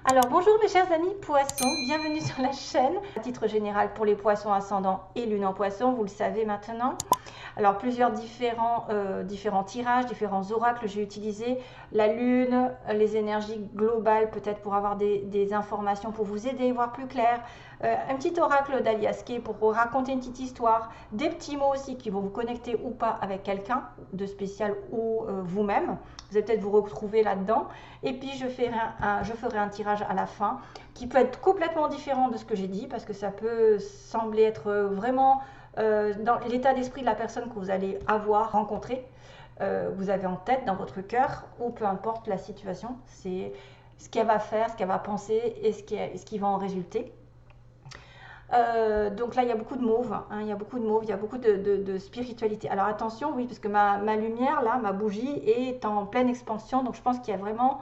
Alors bonjour mes chers amis poissons, bienvenue sur la chaîne. À titre général pour les poissons ascendants et lune en poisson, vous le savez maintenant. Alors plusieurs différents tirages, différents oracles j'ai utilisé. La lune, les énergies globales peut-être pour avoir des informations pour vous aider, voir plus clair. Un petit oracle d'Aliaské pour vous raconter une petite histoire. Des petits mots aussi qui vont vous connecter ou pas avec quelqu'un de spécial ou vous-même. Vous allez peut-être vous retrouver là-dedans. Et puis je ferai un tirage à la fin qui peut être complètement différent de ce que j'ai dit parce que ça peut sembler être vraiment dans l'état d'esprit de la personne que vous allez avoir rencontré, vous avez en tête, dans votre cœur, ou peu importe la situation, c'est ce qu'elle va faire, ce qu'elle va penser et ce qui va en résulter. Donc là, il y a beaucoup de mauve, hein, il y a beaucoup de spiritualité. Alors attention, oui, parce que ma lumière, là, ma bougie est en pleine expansion, donc je pense qu'il y a vraiment,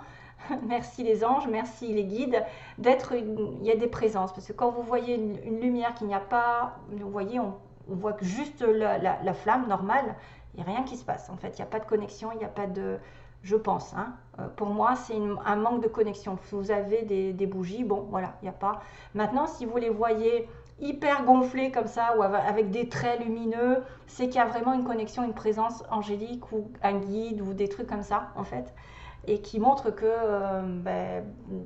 merci les anges, merci les guides, il y a des présences, parce que quand vous voyez une lumière qu'il n'y a pas, vous voyez, on voit que juste la flamme normale, il n'y a rien qui se passe, en fait, il n'y a pas de connexion, il n'y a pas de... Je pense, hein. Pour moi, c'est un manque de connexion. Si vous avez des bougies, bon, voilà, il n'y a pas. Maintenant, si vous les voyez hyper gonflées comme ça, ou avec des traits lumineux, c'est qu'il y a vraiment une connexion, une présence angélique, ou un guide, ou des trucs comme ça, en fait, et qui montre que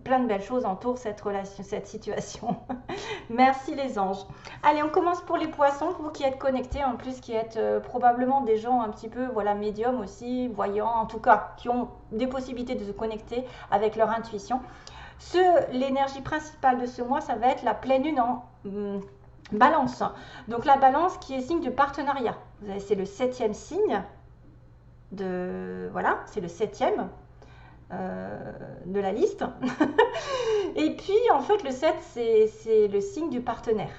plein de belles choses entourent cette relation, cette situation. Merci les anges. Allez, on commence pour les poissons, vous qui êtes connectés, en plus qui êtes probablement des gens un petit peu, voilà, médiums aussi, voyants, en tout cas, qui ont des possibilités de se connecter avec leur intuition. L'énergie principale de ce mois, ça va être la pleine lune en balance. Donc la balance qui est signe de partenariat. C'est le 7e signe voilà, c'est le 7e. De la liste. Et puis en fait le 7 c'est le signe du partenaire.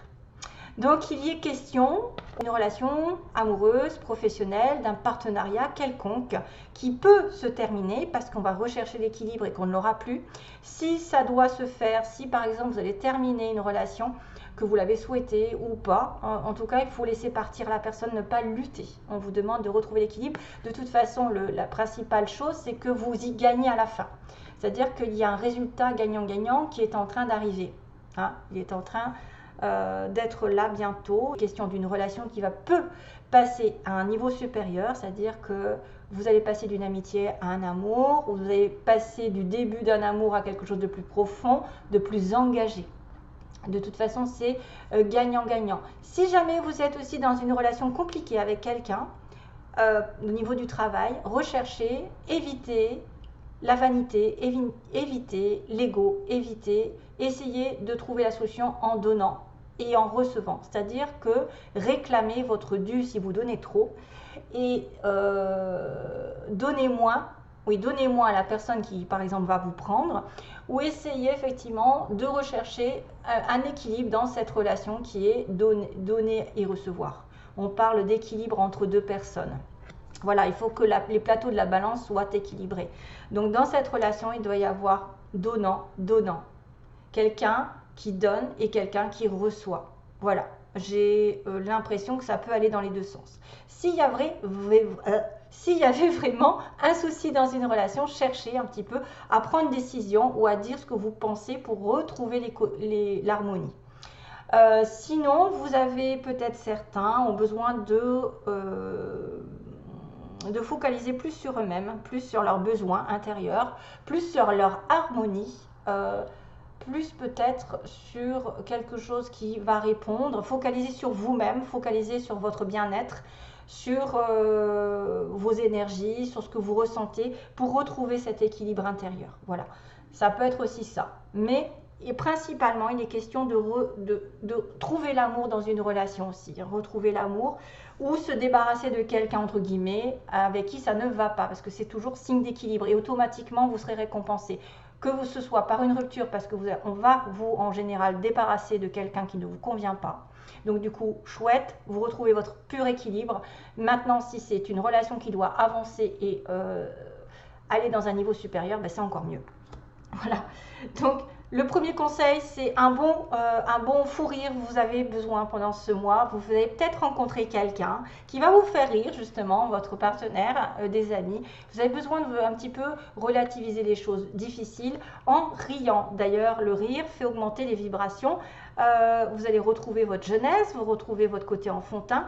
Donc il y est question d'une relation amoureuse, professionnelle, d'un partenariat quelconque qui peut se terminer parce qu'on va rechercher l'équilibre et qu'on ne l'aura plus. Si ça doit se faire, si par exemple vous allez terminer une relation, que vous l'avez souhaité ou pas, en tout cas il faut laisser partir la personne, ne pas lutter. On vous demande de retrouver l'équilibre. De toute façon, la principale chose, c'est que vous y gagnez à la fin. C'est-à-dire qu'il y a un résultat gagnant-gagnant qui est en train d'arriver. Hein, il est en train d'être là bientôt. Question d'une relation qui peut passer à un niveau supérieur, c'est-à-dire que vous allez passer d'une amitié à un amour, ou vous allez passer du début d'un amour à quelque chose de plus profond, de plus engagé. De toute façon, c'est gagnant-gagnant. Si jamais vous êtes aussi dans une relation compliquée avec quelqu'un, au niveau du travail, recherchez, évitez la vanité, évitez l'ego, essayez de trouver la solution en donnant et en recevant. C'est-à-dire que réclamez votre dû si vous donnez trop et donnez moins. Oui, donnez moins à la personne qui, par exemple, va vous prendre, ou essayez effectivement de rechercher un équilibre dans cette relation qui est donner et recevoir. On parle d'équilibre entre deux personnes. Voilà, il faut que les plateaux de la balance soient équilibrés. Donc dans cette relation, il doit y avoir donnant. Quelqu'un qui donne et quelqu'un qui reçoit. Voilà, j'ai l'impression que ça peut aller dans les deux sens. S'il y avait vraiment un souci dans une relation, cherchez un petit peu à prendre une décision ou à dire ce que vous pensez pour retrouver l'harmonie. Sinon, vous avez peut-être certains ont besoin de focaliser plus sur eux-mêmes, plus sur leurs besoins intérieurs, plus sur leur harmonie, plus peut-être sur quelque chose qui va répondre, focaliser sur vous-même, focaliser sur votre bien-être, sur vos énergies, sur ce que vous ressentez pour retrouver cet équilibre intérieur. Voilà, ça peut être aussi ça. Mais et principalement, il est question de trouver l'amour dans une relation aussi, retrouver l'amour ou se débarrasser de quelqu'un, entre guillemets, avec qui ça ne va pas, parce que c'est toujours signe d'équilibre et automatiquement, vous serez récompensé. Que ce soit par une rupture, parce que on va vous, en général, débarrasser de quelqu'un qui ne vous convient pas. Donc du coup, chouette, vous retrouvez votre pur équilibre. Maintenant, si c'est une relation qui doit avancer et aller dans un niveau supérieur, ben, c'est encore mieux. Voilà, donc Le premier conseil, c'est un bon fou rire. Vous avez besoin pendant ce mois. Vous allez peut-être rencontrer quelqu'un qui va vous faire rire, justement, votre partenaire, des amis. Vous avez besoin de un petit peu relativiser les choses difficiles en riant. D'ailleurs, le rire fait augmenter les vibrations. Vous allez retrouver votre jeunesse, vous retrouvez votre côté enfantin.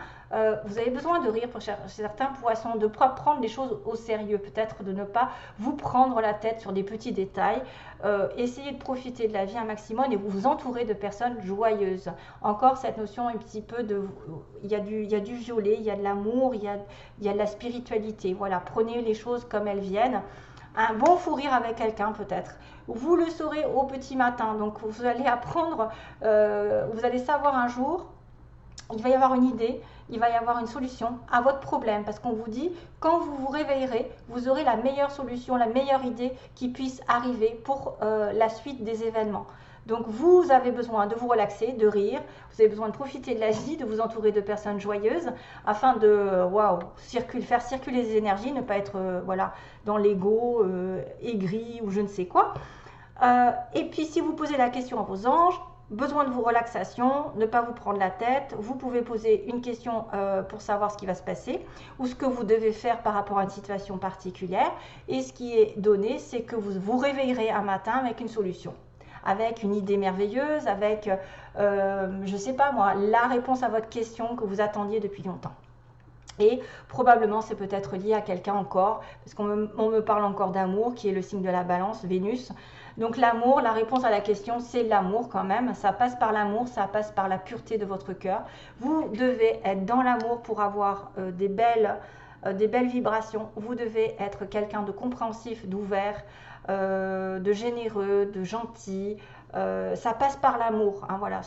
Vous avez besoin de rire pour certains poissons, de ne pas prendre les choses au sérieux, peut-être de ne pas vous prendre la tête sur des petits détails. Essayez de profiter de la vie un maximum et vous entourer de personnes joyeuses. Encore cette notion un petit peu de... Il y a du violet, il y a de l'amour, il y a de la spiritualité. Voilà, prenez les choses comme elles viennent. Un bon fou rire avec quelqu'un peut-être. Vous le saurez au petit matin. Donc vous allez apprendre, vous allez savoir un jour, il va y avoir une idée, il va y avoir une solution à votre problème. Parce qu'on vous dit, quand vous vous réveillerez, vous aurez la meilleure solution, la meilleure idée qui puisse arriver pour la suite des événements. Donc vous avez besoin de vous relaxer, de rire, vous avez besoin de profiter de la vie, de vous entourer de personnes joyeuses afin de faire circuler les énergies, ne pas être voilà, dans l'ego, aigri ou je ne sais quoi. Et puis si vous posez la question à vos anges, besoin de vos relaxations, ne pas vous prendre la tête, vous pouvez poser une question pour savoir ce qui va se passer ou ce que vous devez faire par rapport à une situation particulière. Et ce qui est donné, c'est que vous vous réveillerez un matin avec une solution, avec une idée merveilleuse, avec, je ne sais pas moi, la réponse à votre question que vous attendiez depuis longtemps. Et probablement c'est peut-être lié à quelqu'un encore, parce qu'on me parle encore d'amour, qui est le signe de la balance, Vénus. Donc l'amour, la réponse à la question, c'est l'amour quand même. Ça passe par l'amour, ça passe par la pureté de votre cœur. Vous devez être dans l'amour pour avoir des belles vibrations. Vous devez être quelqu'un de compréhensif, d'ouvert, de généreux, de gentil. Ça passe par l'amour. Hein, voilà.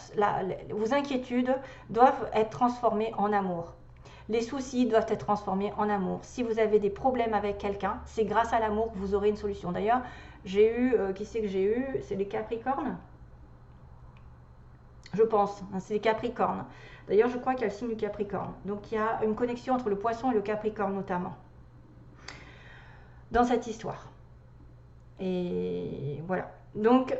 Vos inquiétudes doivent être transformées en amour. Les soucis doivent être transformés en amour. Si vous avez des problèmes avec quelqu'un, c'est grâce à l'amour que vous aurez une solution. D'ailleurs, j'ai eu, qui c'est que j'ai eu? C'est les Capricornes? Je pense, hein, c'est les Capricornes. D'ailleurs, je crois qu'il y a le signe du Capricorne. Donc, il y a une connexion entre le Poisson et le Capricorne notamment dans cette histoire. Et voilà. Donc,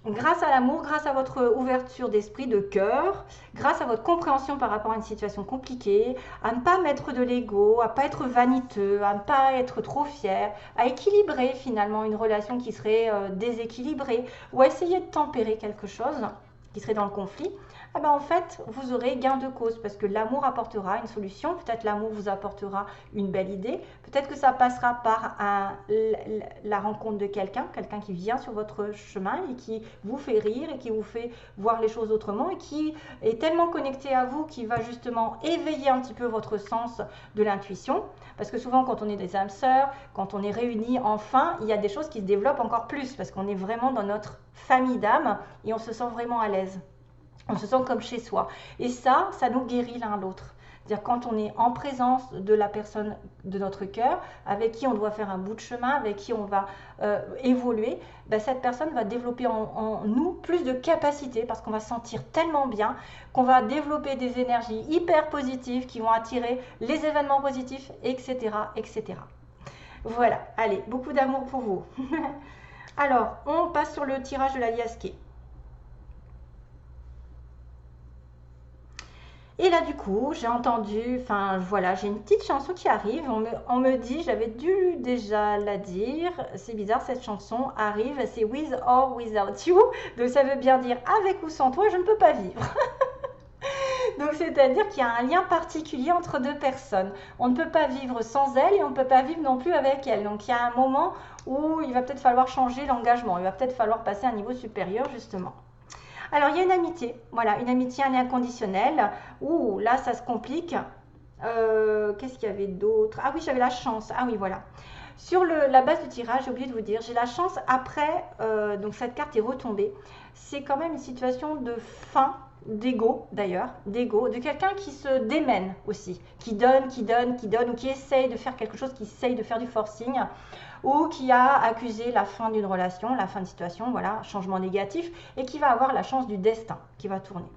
grâce à l'amour, grâce à votre ouverture d'esprit, de cœur, grâce à votre compréhension par rapport à une situation compliquée, à ne pas mettre de l'ego, à ne pas être vaniteux, à ne pas être trop fier, à équilibrer finalement une relation qui serait déséquilibrée ou à essayer de tempérer quelque chose qui serait dans le conflit, eh ben en fait, vous aurez gain de cause parce que l'amour apportera une solution. Peut-être l'amour vous apportera une belle idée. Peut-être que ça passera par la rencontre de quelqu'un qui vient sur votre chemin et qui vous fait rire et qui vous fait voir les choses autrement et qui est tellement connecté à vous qui va justement éveiller un petit peu votre sens de l'intuition. Parce que souvent, quand on est des âmes sœurs, quand on est réunis enfin, il y a des choses qui se développent encore plus parce qu'on est vraiment dans notre famille d'âmes et on se sent vraiment à l'aise. On se sent comme chez soi. Et ça nous guérit l'un l'autre. C'est-à-dire quand on est en présence de la personne de notre cœur, avec qui on doit faire un bout de chemin, avec qui on va évoluer, ben cette personne va développer en nous plus de capacité parce qu'on va se sentir tellement bien qu'on va développer des énergies hyper positives qui vont attirer les événements positifs, etc. etc. Voilà, allez, beaucoup d'amour pour vous. Alors, on passe sur le tirage de la liasquée. Et là, du coup, j'ai entendu, enfin voilà, j'ai une petite chanson qui arrive. On me dit, j'avais dû déjà la dire, c'est bizarre, cette chanson arrive, c'est With or Without You. Donc ça veut bien dire avec ou sans toi, je ne peux pas vivre. Donc c'est-à-dire qu'il y a un lien particulier entre deux personnes. On ne peut pas vivre sans elle et on ne peut pas vivre non plus avec elle. Donc il y a un moment où il va peut-être falloir changer l'engagement, il va peut-être falloir passer à un niveau supérieur justement. Alors, il y a une amitié, voilà, une amitié, un lien conditionnel. Ouh, là, ça se complique. Qu'est-ce qu'il y avait d'autre? Ah oui, j'avais la chance. Ah oui, voilà. Sur la base du tirage, j'ai oublié de vous dire, j'ai la chance après, donc cette carte est retombée. C'est quand même une situation de fin, d'ego d'ailleurs, d'ego, de quelqu'un qui se démène aussi, qui donne, ou qui essaye de faire quelque chose, qui essaye de faire du forcing, ou qui a accusé la fin d'une relation, la fin de situation, voilà, changement négatif, et qui va avoir la chance du destin qui va tourner.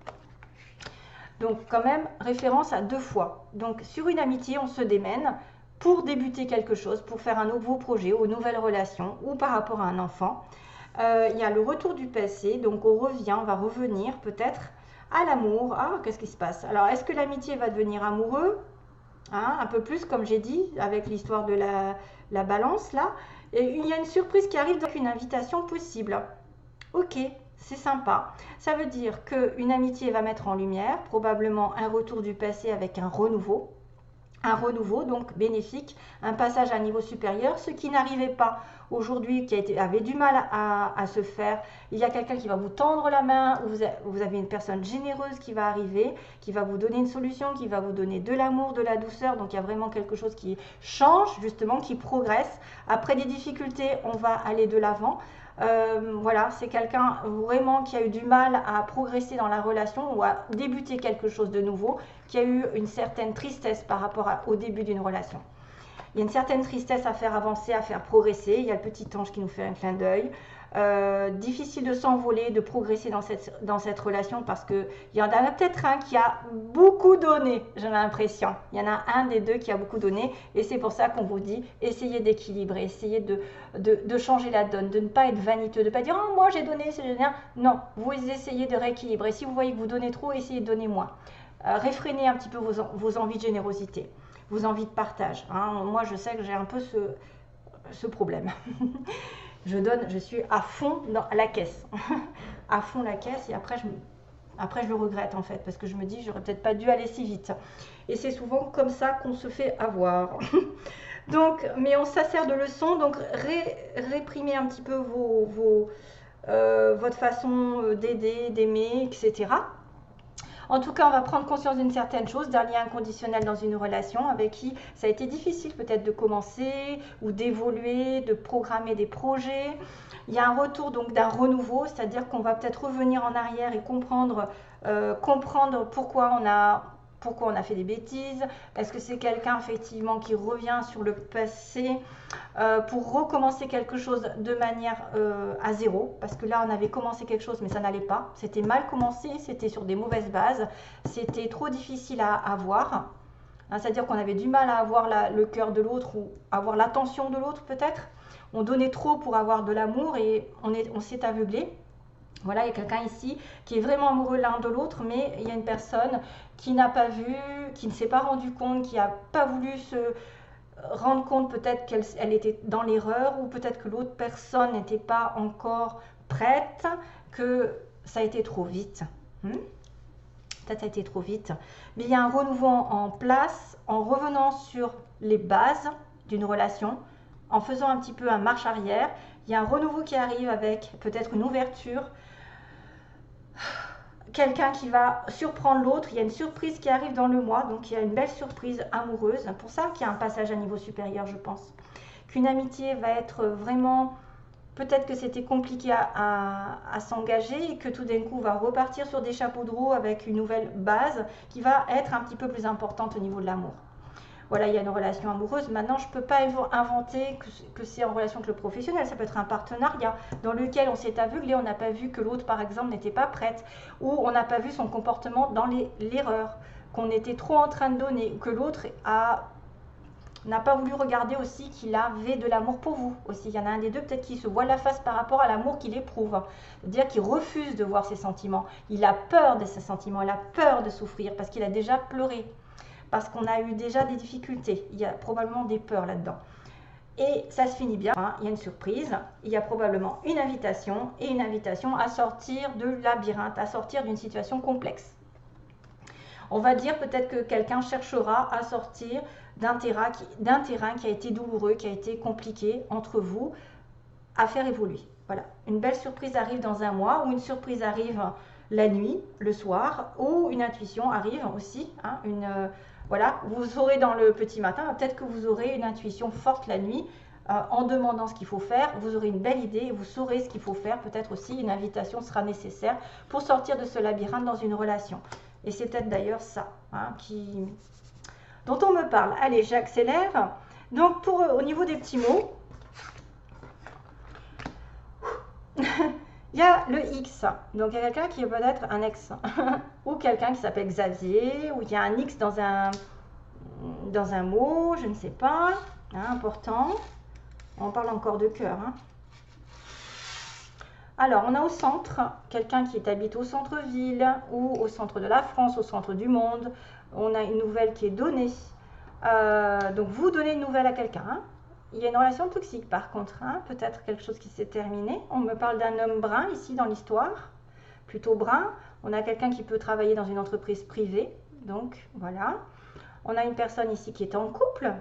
Donc quand même, référence à 2 fois. Donc sur une amitié, on se démène pour débuter quelque chose, pour faire un nouveau projet ou une nouvelle relation, ou par rapport à un enfant. Il y a le retour du passé, donc on revient, on va revenir peut-être à l'amour. Ah, qu'est-ce qui se passe? Alors, est-ce que l'amitié va devenir amoureux? Hein, un peu plus, comme j'ai dit, avec l'histoire de la balance, là. Et il y a une surprise qui arrive, donc une invitation possible. Ok, c'est sympa. Ça veut dire qu'une amitié va mettre en lumière probablement un retour du passé avec un renouveau. Un renouveau donc bénéfique, un passage à un niveau supérieur, ce qui n'arrivait pas aujourd'hui, avait du mal à se faire. Il y a quelqu'un qui va vous tendre la main, ou vous avez une personne généreuse qui va arriver, qui va vous donner une solution, qui va vous donner de l'amour, de la douceur. Donc il y a vraiment quelque chose qui change, justement, qui progresse. Après des difficultés, on va aller de l'avant. Voilà, c'est quelqu'un vraiment qui a eu du mal à progresser dans la relation ou à débuter quelque chose de nouveau, qui a eu une certaine tristesse par rapport au début d'une relation. Il y a une certaine tristesse à faire avancer, à faire progresser. Il y a le petit ange qui nous fait un clin d'œil. Difficile de s'envoler, de progresser dans cette relation parce qu'il y en a peut-être un qui a beaucoup donné, j'ai l'impression. Il y en a un des deux qui a beaucoup donné et c'est pour ça qu'on vous dit essayez d'équilibrer, essayez de changer la donne, de ne pas être vaniteux, de ne pas dire oh, moi j'ai donné, c'est génial. Non, vous essayez de rééquilibrer. Si vous voyez que vous donnez trop, essayez de donner moins. Réfrénez un petit peu vos envies de générosité, vos envies de partage. Hein. Moi je sais que j'ai un peu ce problème. Je suis à fond dans la caisse, à fond la caisse et après je le regrette en fait parce que je me dis j'aurais peut-être pas dû aller si vite et c'est souvent comme ça qu'on se fait avoir. Donc, mais on s'assert de leçons, donc réprimez un petit peu votre façon d'aider, d'aimer, etc. En tout cas, on va prendre conscience d'une certaine chose, d'un lien inconditionnel dans une relation avec qui ça a été difficile peut-être de commencer ou d'évoluer, de programmer des projets. Il y a un retour donc d'un renouveau, c'est-à-dire qu'on va peut-être revenir en arrière et comprendre pourquoi on a fait des bêtises. Est-ce que c'est quelqu'un effectivement qui revient sur le passé pour recommencer quelque chose de manière à zéro? Parce que là, on avait commencé quelque chose, mais ça n'allait pas. C'était mal commencé, c'était sur des mauvaises bases, c'était trop difficile à avoir. Hein, c'est-à-dire qu'on avait du mal à avoir le cœur de l'autre ou avoir l'attention de l'autre peut-être. On donnait trop pour avoir de l'amour et on s'est aveuglé. Voilà, il y a quelqu'un ici qui est vraiment amoureux l'un de l'autre, mais il y a une personne qui n'a pas vu, qui ne s'est pas rendu compte, qui n'a pas voulu se rendre compte peut-être qu'elle était dans l'erreur ou peut-être que l'autre personne n'était pas encore prête, que ça a été trop vite. Peut-être ça a été trop vite. Mais il y a un renouveau en place en revenant sur les bases d'une relation, en faisant un petit peu un marche arrière. Il y a un renouveau qui arrive avec peut-être une ouverture, quelqu'un qui va surprendre l'autre, il y a une surprise qui arrive dans le mois, donc il y a une belle surprise amoureuse. C'est pour ça qu'il y a un passage à niveau supérieur, je pense. Qu'une amitié va être vraiment, peut-être que c'était compliqué à s'engager et que tout d'un coup va repartir sur des chapeaux de roue avec une nouvelle base qui va être un petit peu plus importante au niveau de l'amour. Voilà, il y a une relation amoureuse. Maintenant, je ne peux pas inventer que c'est en relation avec le professionnel. Ça peut être un partenariat dans lequel on s'est aveuglé, on n'a pas vu que l'autre, par exemple, n'était pas prête, ou on n'a pas vu son comportement dans l'erreur, qu'on était trop en train de donner, ou que l'autre n'a pas voulu regarder aussi qu'il avait de l'amour pour vous. Aussi, il y en a un des deux peut-être qui se voit la face par rapport à l'amour qu'il éprouve. C'est-à-dire qu'il refuse de voir ses sentiments. Il a peur de ses sentiments, il a peur de souffrir parce qu'il a déjà pleuré. Parce qu'on a eu déjà des difficultés. Il y a probablement des peurs là-dedans. Et ça se finit bien. Hein, il y a une surprise. Il y a probablement une invitation. Et une invitation à sortir de labyrinthe, à sortir d'une situation complexe. On va dire peut-être que quelqu'un cherchera à sortir d'un terrain qui a été douloureux, qui a été compliqué entre vous, à faire évoluer. Voilà. Une belle surprise arrive dans un mois, ou une surprise arrive la nuit, le soir, ou une intuition arrive aussi. Hein, voilà, vous aurez dans le petit matin, peut-être que vous aurez une intuition forte la nuit, en demandant ce qu'il faut faire, vous aurez une belle idée, vous saurez ce qu'il faut faire, peut-être aussi une invitation sera nécessaire pour sortir de ce labyrinthe dans une relation. Et c'est peut-être d'ailleurs ça hein, dont on me parle. Allez, j'accélère. Donc, au niveau des petits mots, il y a le X. Donc, il y a quelqu'un qui est peut-être un ex. Ou quelqu'un qui s'appelle Xavier. Ou il y a un X dans un mot, je ne sais pas. Hein, important. On parle encore de cœur. Hein. Alors, on a au centre, quelqu'un qui habite au centre-ville ou au centre de la France, au centre du monde. On a une nouvelle qui est donnée. Donc, vous donnez une nouvelle à quelqu'un. Hein. Il y a une relation toxique par contre, hein. Peut-être quelque chose qui s'est terminé. On me parle d'un homme brun ici dans l'histoire, plutôt brun. On a quelqu'un qui peut travailler dans une entreprise privée. Donc, voilà. On a une personne ici qui est en couple,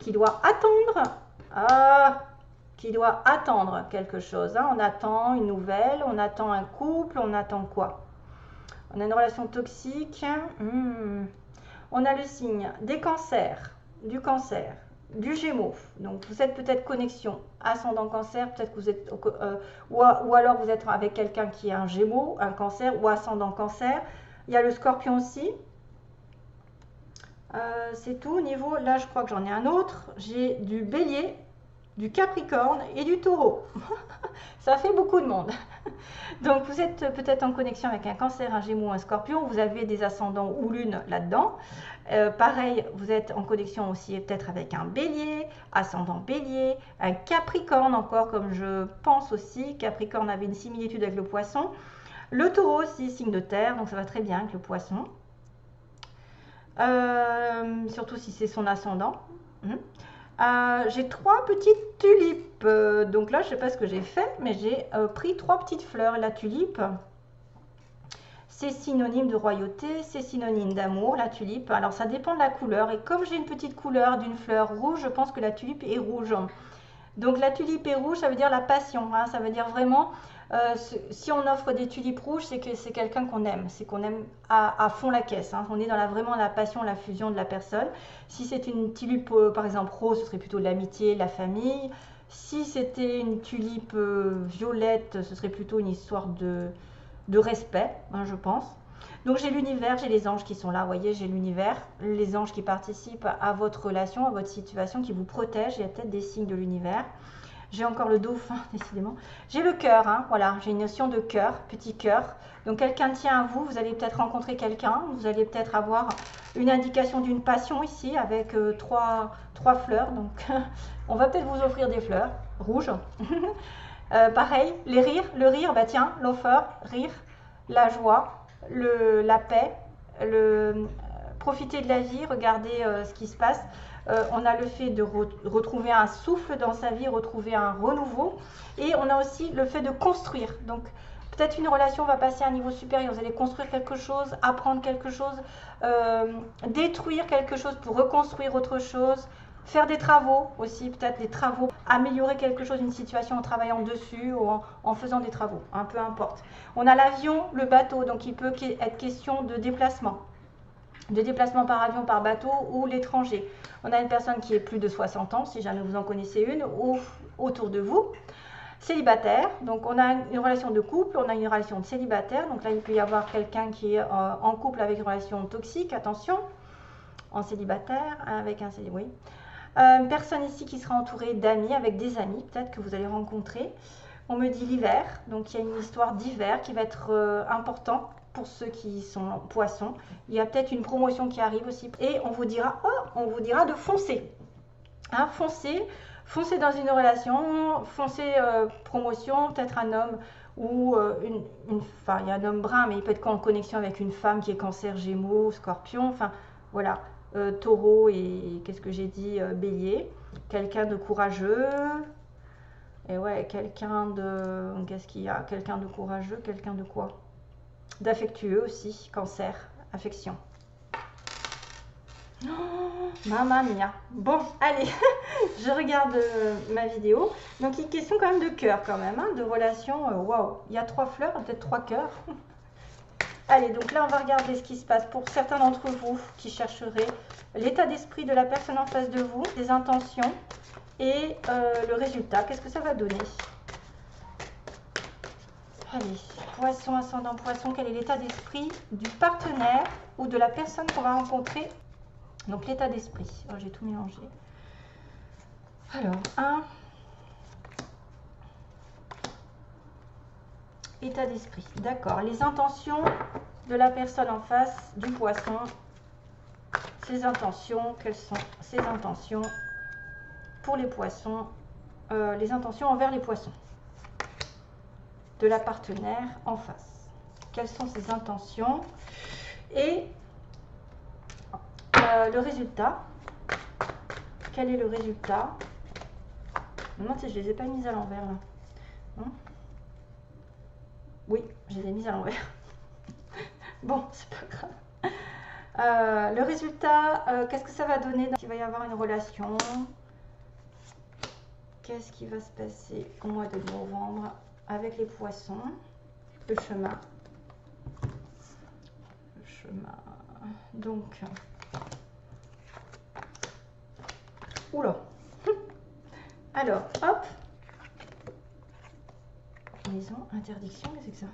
qui doit attendre. Qui doit attendre quelque chose. Hein. On attend une nouvelle, on attend un couple, on attend quoi? On a une relation toxique. On a le signe des cancers, du Gémeaux. Donc vous êtes peut-être connexion ascendant cancer, peut-être que vous êtes ou alors vous êtes avec quelqu'un qui est un Gémeaux, un cancer ou ascendant cancer. Il y a le Scorpion aussi. C'est tout au niveau. Là, je crois que j'en ai un autre. J'ai du Bélier, du Capricorne et du Taureau. Ça fait beaucoup de monde. Donc vous êtes peut-être en connexion avec un Cancer, un Gémeaux, un Scorpion. Vous avez des ascendants ou lune là-dedans. Pareil, vous êtes en connexion aussi peut-être avec un Bélier, ascendant Bélier, un Capricorne encore, comme je pense aussi. Capricorne avait une similitude avec le Poisson. Le Taureau aussi, signe de terre, donc ça va très bien avec le Poisson. Surtout si c'est son ascendant. J'ai 3 petites tulipes. Donc là, je ne sais pas ce que j'ai fait, mais j'ai pris 3 petites fleurs. La tulipe, c'est synonyme de royauté, c'est synonyme d'amour, la tulipe. Alors, ça dépend de la couleur. Et comme j'ai une petite couleur d'une fleur rouge, je pense que la tulipe est rouge. Donc, la tulipe est rouge, ça veut dire la passion. Hein, ça veut dire vraiment... si on offre des tulipes rouges, c'est que c'est quelqu'un qu'on aime, c'est qu'on aime à fond la caisse. Hein. On est dans vraiment la passion, la fusion de la personne. Si c'est une tulipe, par exemple, rose, ce serait plutôt de l'amitié, la famille. Si c'était une tulipe violette, ce serait plutôt une histoire de respect, hein, je pense. Donc j'ai l'univers, j'ai les anges qui sont là, vous voyez, j'ai l'univers, les anges qui participent à votre relation, à votre situation, qui vous protègent. Il y a peut-être des signes de l'univers. J'ai encore le dauphin, décidément. J'ai le cœur, hein, voilà, j'ai une notion de cœur, petit cœur. Donc quelqu'un tient à vous, vous allez peut-être rencontrer quelqu'un, vous allez peut-être avoir une indication d'une passion ici avec trois fleurs. Donc on va peut-être vous offrir des fleurs rouges. Pareil, les rires, le rire, bah tiens, l'offer, rire, la joie, la paix, profiter de la vie, regarder ce qui se passe. On a le fait de retrouver un souffle dans sa vie, retrouver un renouveau. Et on a aussi le fait de construire. Donc, peut-être une relation va passer à un niveau supérieur. Vous allez construire quelque chose, apprendre quelque chose, détruire quelque chose pour reconstruire autre chose. Faire des travaux aussi, peut-être des travaux, améliorer quelque chose, une situation en travaillant dessus ou en faisant des travaux, hein, peu importe. On a l'avion, le bateau, donc il peut être question de déplacement par avion, par bateau ou l'étranger. On a une personne qui est plus de 60 ans, si jamais vous en connaissez une, ou autour de vous. Célibataire, donc on a une relation de couple, on a une relation de célibataire, donc là il peut y avoir quelqu'un qui est en couple avec une relation toxique, attention, en célibataire, avec un célibataire, oui. Une personne ici qui sera entourée d'amis, avec des amis, peut-être que vous allez rencontrer. On me dit l'hiver, donc il y a une histoire d'hiver qui va être importante pour ceux qui sont poissons. Il y a peut-être une promotion qui arrive aussi. Et on vous dira de foncer. Hein, foncez dans une relation, foncez promotion, peut-être un homme ou enfin il y a un homme brun, mais il peut être en connexion avec une femme qui est cancer, gémeaux, scorpion, enfin voilà. Taureau et qu'est-ce que j'ai dit, bélier, quelqu'un de courageux, et ouais, quelqu'un de, qu'est-ce qu'il y a, quelqu'un de courageux, quelqu'un de quoi, d'affectueux aussi, cancer, affection. Oh, mamma mia. Bon, allez, je regarde ma vidéo. Donc une question quand même de cœur quand même, hein, de relation, waouh, il y a 3 fleurs, peut-être 3 cœurs. Allez, donc là, on va regarder ce qui se passe pour certains d'entre vous qui chercheraient l'état d'esprit de la personne en face de vous, les intentions et le résultat. Qu'est-ce que ça va donner? Allez, poisson, ascendant poisson, quel est l'état d'esprit du partenaire ou de la personne qu'on va rencontrer? Donc, l'état d'esprit. Oh, j'ai tout mélangé. Alors, état d'esprit, d'accord. Les intentions de la personne en face du poisson. Ses intentions, quelles sont ses intentions pour les poissons, les intentions envers les poissons. de la partenaire en face. Quelles sont ses intentions et le résultat. Quel est le résultat? Je me demande si je les ai pas mises à l'envers là. Non? Oui, je les ai mises à l'envers. Bon, c'est pas grave. Le résultat, qu'est-ce que ça va donner? Il va y avoir une relation. Qu'est-ce qui va se passer au mois de novembre avec les poissons? Le chemin. Le chemin. Donc, oula. Alors, hop. Maison, interdiction, qu'est-ce que c'est que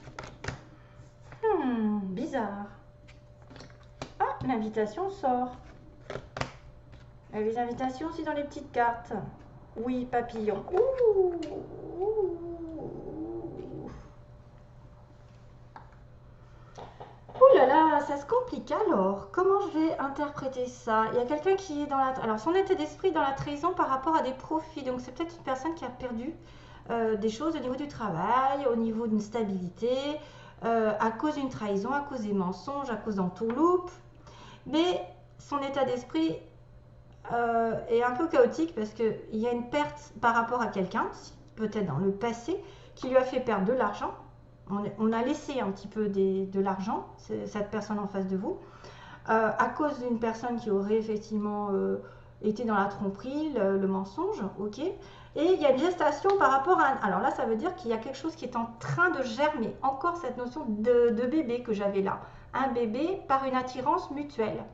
ça? Bizarre. Ah, l'invitation sort. Les invitations aussi dans les petites cartes. Oui, papillon. Ouh. Ouh là là, ça se complique alors. Comment je vais interpréter ça? Il y a quelqu'un qui est dans la... Alors, son état d'esprit dans la trahison par rapport à des profits. Donc, c'est peut-être une personne qui a perdu des choses au niveau du travail, au niveau d'une stabilité, à cause d'une trahison, à cause des mensonges, à cause d'entourloupe. Mais son état d'esprit est un peu chaotique parce qu'il y a une perte par rapport à quelqu'un, peut-être dans le passé, qui lui a fait perdre de l'argent. On a laissé un petit peu de l'argent, cette personne en face de vous, à cause d'une personne qui aurait effectivement été dans la tromperie, le mensonge, ok. Et il y a une gestation par rapport à... Alors là, ça veut dire qu'il y a quelque chose qui est en train de germer. Encore cette notion de bébé que j'avais là. Un bébé par une attirance mutuelle.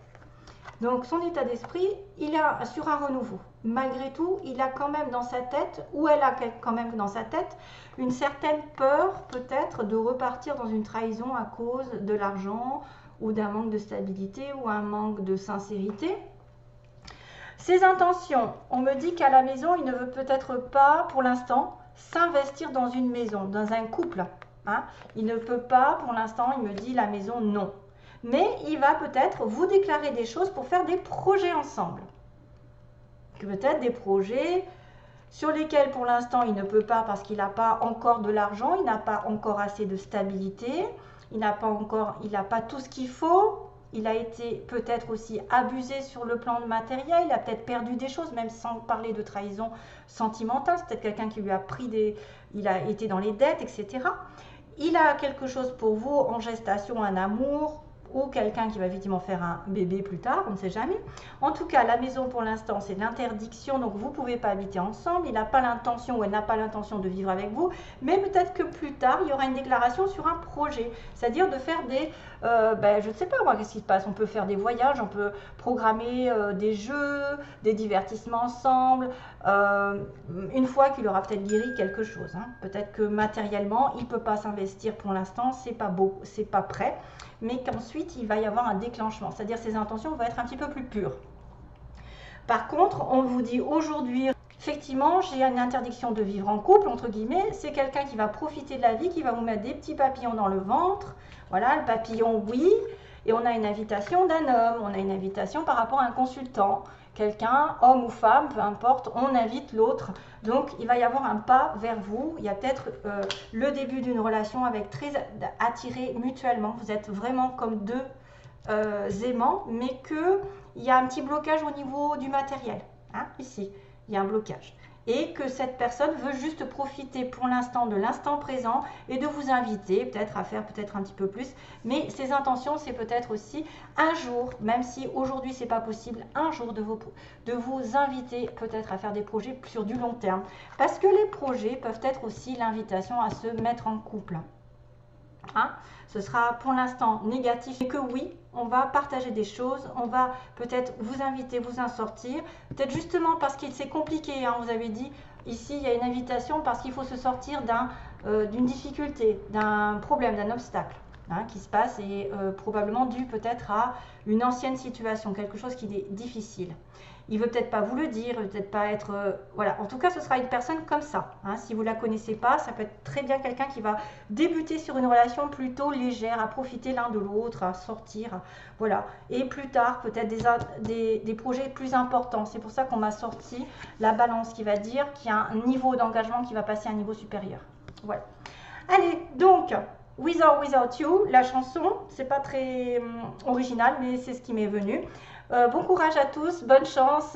Donc son état d'esprit, il est sur un renouveau. Malgré tout, il a quand même dans sa tête, ou elle a quand même dans sa tête, une certaine peur peut-être de repartir dans une trahison à cause de l'argent ou d'un manque de stabilité ou un manque de sincérité. Ses intentions, on me dit qu'à la maison, il ne veut peut-être pas pour l'instant s'investir dans une maison, dans un couple. Hein. Il ne peut pas pour l'instant, il me dit la maison non. Mais il va peut-être vous déclarer des choses pour faire des projets ensemble. Peut-être des projets sur lesquels pour l'instant il ne peut pas parce qu'il n'a pas encore de l'argent, il n'a pas encore assez de stabilité, il n'a pas tout ce qu'il faut. Il a été peut-être aussi abusé sur le plan matériel, il a peut-être perdu des choses, même sans parler de trahison sentimentale. C'est peut-être quelqu'un qui lui a pris il a été dans les dettes, etc. Il a quelque chose pour vous en gestation, un amour, ou quelqu'un qui va effectivement faire un bébé plus tard, on ne sait jamais. En tout cas, la maison pour l'instant, c'est l'interdiction, donc vous ne pouvez pas habiter ensemble. Il n'a pas l'intention ou elle n'a pas l'intention de vivre avec vous, mais peut-être que plus tard, il y aura une déclaration sur un projet, c'est-à-dire de faire des... je ne sais pas moi, qu'est-ce qui se passe? On peut faire des voyages, on peut programmer des jeux, des divertissements ensemble, une fois qu'il aura peut-être guéri quelque chose. Hein. Peut-être que matériellement, il ne peut pas s'investir pour l'instant, c'est pas beau, c'est pas prêt, mais qu'ensuite il va y avoir un déclenchement, c'est-à-dire ses intentions vont être un petit peu plus pures. Par contre, on vous dit aujourd'hui, effectivement, j'ai une interdiction de vivre en couple, entre guillemets, c'est quelqu'un qui va profiter de la vie, qui va vous mettre des petits papillons dans le ventre, voilà, le papillon, oui, et on a une invitation d'un homme, on a une invitation par rapport à un consultant, quelqu'un, homme ou femme, peu importe, on invite l'autre. Donc, il va y avoir un pas vers vous. Il y a peut-être le début d'une relation avec très attiré mutuellement. Vous êtes vraiment comme deux aimants, mais qu'il y a un petit blocage au niveau du matériel. Hein, ici, il y a un blocage. Et que cette personne veut juste profiter pour l'instant de l'instant présent et de vous inviter peut-être à faire peut-être un petit peu plus. Mais ses intentions, c'est peut-être aussi un jour, même si aujourd'hui c'est pas possible, un jour de vous inviter peut-être à faire des projets sur du long terme. Parce que les projets peuvent être aussi l'invitation à se mettre en couple. Hein, ce sera pour l'instant négatif, mais que oui, on va partager des choses, on va peut-être vous inviter, vous en sortir, peut-être justement parce que c'est compliqué, hein, vous avez dit, ici il y a une invitation parce qu'il faut se sortir d'une difficulté, d'un problème, d'un obstacle hein, qui se passe et probablement dû peut-être à une ancienne situation, quelque chose qui est difficile. Il veut peut-être pas vous le dire, il veut peut-être pas être... voilà, en tout cas, ce sera une personne comme ça. Hein. Si vous ne la connaissez pas, ça peut être très bien quelqu'un qui va débuter sur une relation plutôt légère, à profiter l'un de l'autre, à sortir. Voilà. Et plus tard, peut-être des projets plus importants. C'est pour ça qu'on m'a sorti la balance qui va dire qu'il y a un niveau d'engagement qui va passer à un niveau supérieur. Voilà. Allez, donc, With or Without You, la chanson, c'est pas très original, mais c'est ce qui m'est venu. Bon courage à tous, bonne chance.